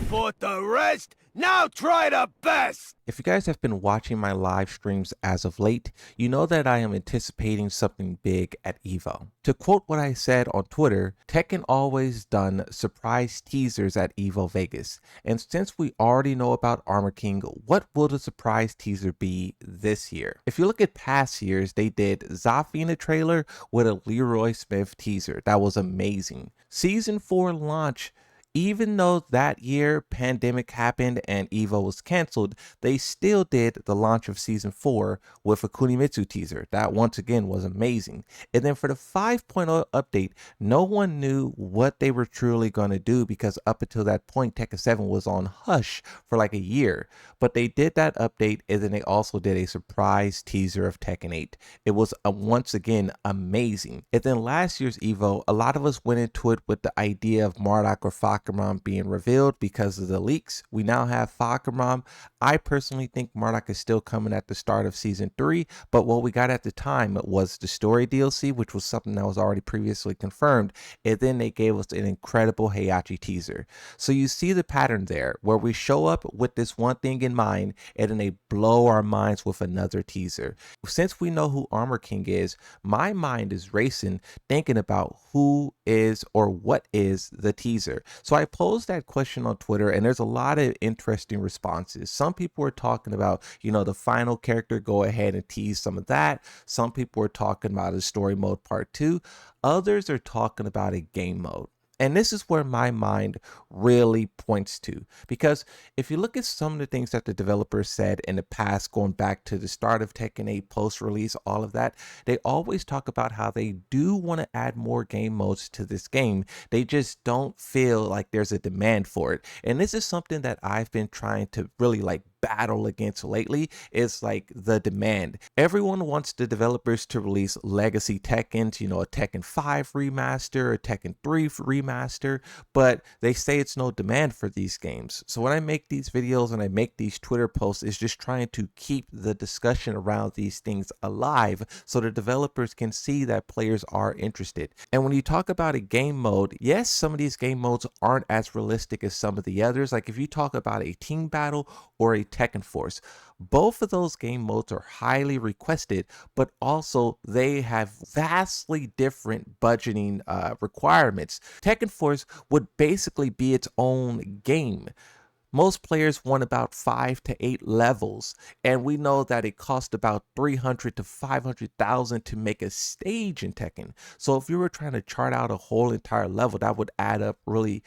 fought the rest, now try the best! If you guys have been watching my live streams as of late, you know that I am anticipating something big at EVO. To quote what I said on Twitter, Tekken always done surprise teasers at EVO Vegas. And since we already know about Armor King, what will the surprise teaser be this year? If you look at past years, they did Zafina trailer with a Leroy Smith teaser. That was amazing. Season 4 launch, even though that year pandemic happened and EVO was canceled, they still did the launch of season 4 with a Kunimitsu teaser. That once again was amazing. And then for the 5.0 update, no one knew what they were truly going to do because up until that point, Tekken 7 was on hush for like a year. But they did that update, and then they also did a surprise teaser of Tekken 8. It was once again amazing. And then last year's EVO, a lot of us went into it with the idea of Marduk or Fakamram being revealed because of the leaks. We now have Fakamram. I personally think Marduk is still coming at the start of season 3, but what we got at the time was the story DLC, which was something that was already previously confirmed, and then they gave us an incredible Heihachi teaser. So you see the pattern there, where we show up with this one thing in mind, and then they blow our minds with another teaser. Since we know who Armor King is, my mind is racing thinking about who is or what is the teaser. So I posed that question on Twitter, and there's a lot of interesting responses. Some people were talking about, the final character, go ahead and tease some of that. Some people were talking about a story mode part 2. Others are talking about a game mode. And this is where my mind really points to, because if you look at some of the things that the developers said in the past, going back to the start of Tekken 8 post-release, all of that, they always talk about how they do want to add more game modes to this game. They just don't feel like there's a demand for it. And this is something that I've been trying to really battle against lately, is like the demand. Everyone wants the developers to release legacy Tekkens, a Tekken 5 remaster, a Tekken 3 remaster, but they say it's no demand for these games. So when I make these videos and I make these Twitter posts, it's just trying to keep the discussion around these things alive so the developers can see that players are interested. And when you talk about a game mode, yes, some of these game modes aren't as realistic as some of the others. Like if you talk about a team battle or a Tekken Force, both of those game modes are highly requested, but also they have vastly different budgeting requirements. Tekken Force would basically be its own game. Most players want about 5 to 8 levels, and we know that it costs about 300 to 500,000 to make a stage in Tekken. So if you were trying to chart out a whole entire level, that would add up really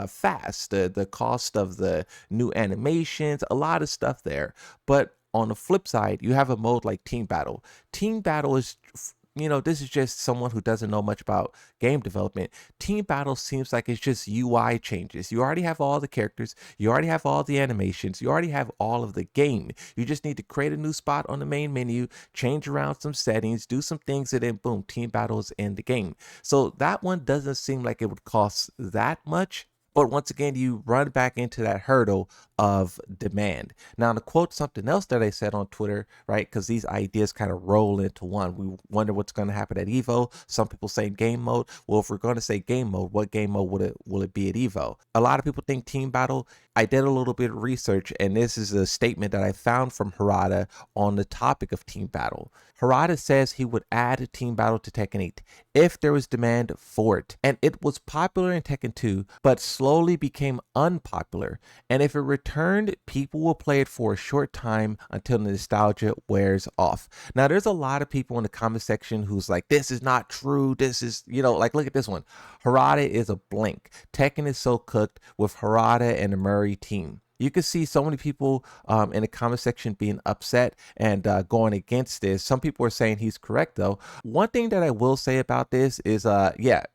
fast. The cost of the new animations, a lot of stuff there. But on the flip side, you have a mode like Team Battle. Team Battle is this is just someone who doesn't know much about game development. Team Battle seems like it's just UI changes. You already have all the characters, you already have all the animations, you already have all of the game. You just need to create a new spot on the main menu, change around some settings, do some things, and then boom, Team Battle is in the game. So that one doesn't seem like it would cost that much. But once again, you run back into that hurdle of demand. Now, to quote something else that I said on Twitter, right, because these ideas kind of roll into one. We wonder what's going to happen at EVO. Some people say game mode. Well, if we're going to say game mode, what game mode will it be at EVO? A lot of people think team battle. I did a little bit of research, and this is a statement that I found from Harada on the topic of team battle. Harada says he would add a team battle to Tekken 8 if there was demand for it. And it was popular in Tekken 2, but slowly became unpopular. And if it returned, people will play it for a short time until the nostalgia wears off. Now, there's a lot of people in the comment section who's like, this is not true. This is, look at this one. Harada is a blank. Tekken is so cooked with Harada and the Murray team. You can see so many people in the comment section being upset and going against this. Some people are saying he's correct, though. One thing that I will say about this is,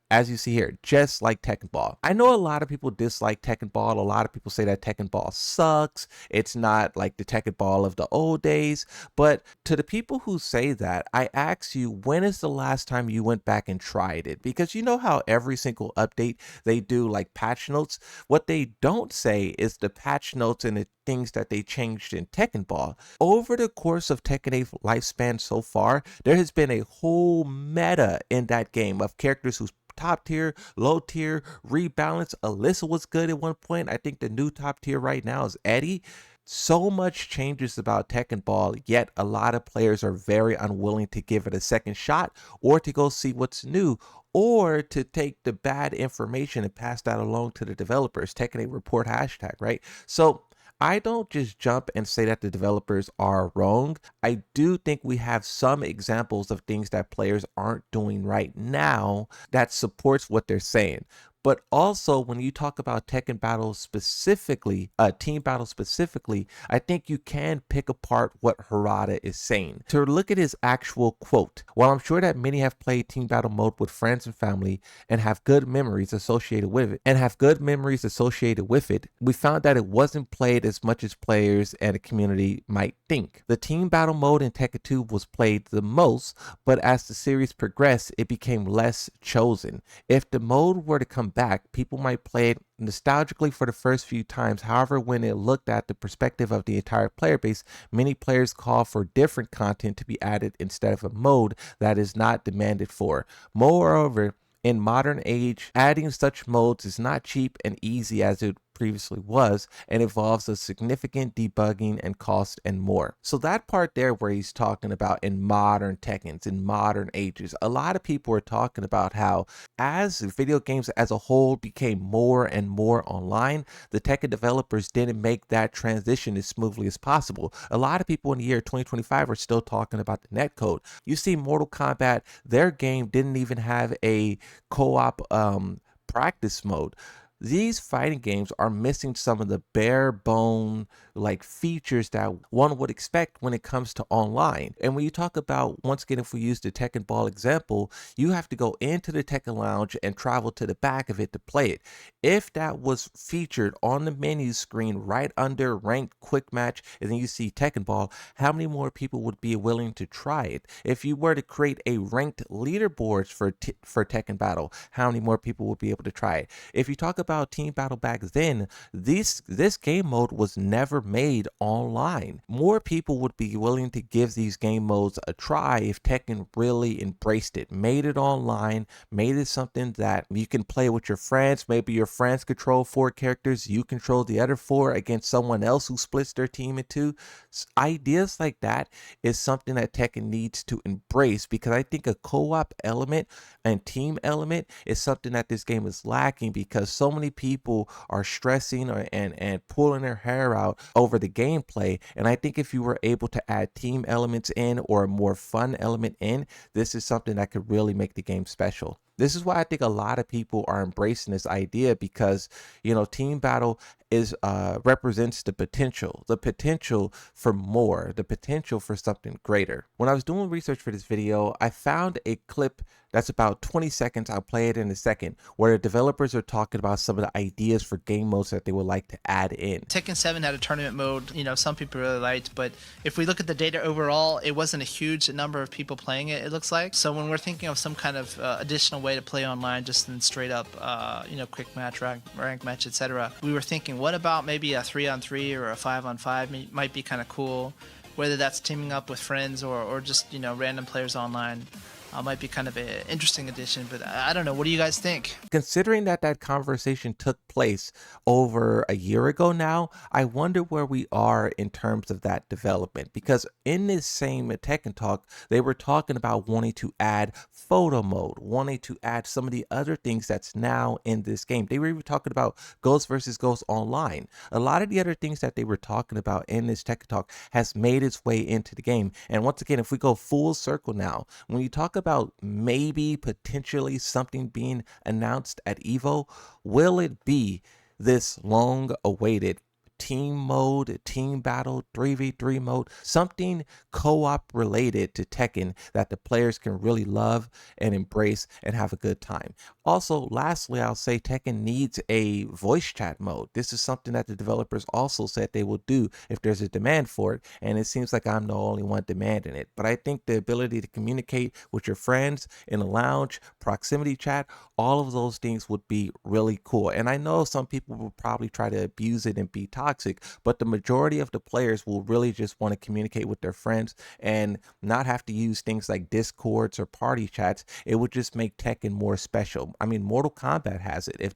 as you see here, just like Tekken Ball. I know a lot of people dislike Tekken Ball. A lot of people say that Tekken Ball sucks. It's not like the Tekken Ball of the old days. But to the people who say that, I ask you, when is the last time you went back and tried it? Because you know how every single update they do like patch notes? What they don't say is the patch notes and the things that they changed in Tekken Ball. Over the course of Tekken 8 lifespan so far, there has been a whole meta in that game of characters whose top tier, low tier, rebalance. Alyssa was good at one point. I think the new top tier right now is Eddie. So much changes about Tekken Ball, yet a lot of players are very unwilling to give it a second shot or to go see what's new or to take the bad information and pass that along to the developers. Tekken 8 report hashtag, right? So I don't just jump and say that the developers are wrong. I do think we have some examples of things that players aren't doing right now that supports what they're saying. But also, when you talk about Tekken battles specifically, team battles specifically, I think you can pick apart what Harada is saying. To look at his actual quote, while I'm sure that many have played team battle mode with friends and family and have good memories associated with it, we found that it wasn't played as much as players and the community might think. The team battle mode in Tekken 2 was played the most, but as the series progressed, it became less chosen. If the mode were to come back, people might play it nostalgically for the first few times. However, when it looked at the perspective of the entire player base, many players call for different content to be added instead of a mode that is not demanded for. Moreover, in modern age, adding such modes is not cheap and easy as it previously was, and involves a significant debugging and cost and more. So that part there where he's talking about in modern Tekkens, in modern ages, a lot of people are talking about how as video games as a whole became more and more online, the Tekken developers didn't make that transition as smoothly as possible. A lot of people in the year 2025 are still talking about the netcode. You see Mortal Kombat, their game didn't even have a co-op practice mode. These fighting games are missing some of the bare bone like features that one would expect when it comes to online. And when you talk about, once again, if we use the Tekken Ball example, you have to go into the Tekken Lounge and travel to the back of it to play it. If that was featured on the menu screen right under ranked quick match, and then you see Tekken Ball, how many more people would be willing to try it? If you were to create a ranked leaderboards for Tekken Battle, how many more people would be able to try it? If you talk about team battle back then, this game mode was never made online. More people would be willing to give these game modes a try if Tekken really embraced it, made it online, made it something that you can play with your friends. Maybe your friends control 4 characters, you control the other 4 against someone else who splits their team in 2. Ideas like that is something that Tekken needs to embrace, because I think a co-op element and team element is something that this game is lacking, because so many people are stressing and pulling their hair out over the gameplay. And I think if you were able to add team elements in, or a more fun element in, this is something that could really make the game special. This is why I think a lot of people are embracing this idea, because, you know, team battle is represents the potential for more, the potential for something greater. When I was doing research for this video, I found a clip that's about 20 seconds. I'll play it in a second, where the developers are talking about some of the ideas for game modes that they would like to add in. Tekken 7 had a tournament mode, you know, some people really liked, but if we look at the data overall, it wasn't a huge number of people playing it, it looks like. So when we're thinking of some kind of additional way to play online, just in straight up, you know, quick match, rank match, etc., we were thinking, what about maybe a 3-on-3 or a 5-on-5 might be kind of cool, whether that's teaming up with friends or just, you know, random players online. Might be kind of an interesting addition, but I don't know. What do you guys think? Considering that conversation took place over a year ago now, I wonder where we are in terms of that development. Because in this same Tekken Talk, they were talking about wanting to add photo mode, wanting to add some of the other things that's now in this game. They were even talking about Ghost versus Ghost Online. A lot of the other things that they were talking about in this Tekken Talk has made its way into the game. And once again, if we go full circle now, when you talk about maybe potentially something being announced at Evo, will it be this long awaited team mode, team battle, 3v3 mode, something co-op related to Tekken that the players can really love and embrace and have a good time? Also, lastly, I'll say Tekken needs a voice chat mode. This is something that the developers also said they will do if there's a demand for it, and it seems like I'm the only one demanding it. But I think the ability to communicate with your friends in a lounge, proximity chat, all of those things would be really cool. And I know some people will probably try to abuse it and be toxic, toxic, but the majority of the players will really just want to communicate with their friends and not have to use things like Discords or party chats. It would just make Tekken more special. I mean, Mortal Kombat has it. If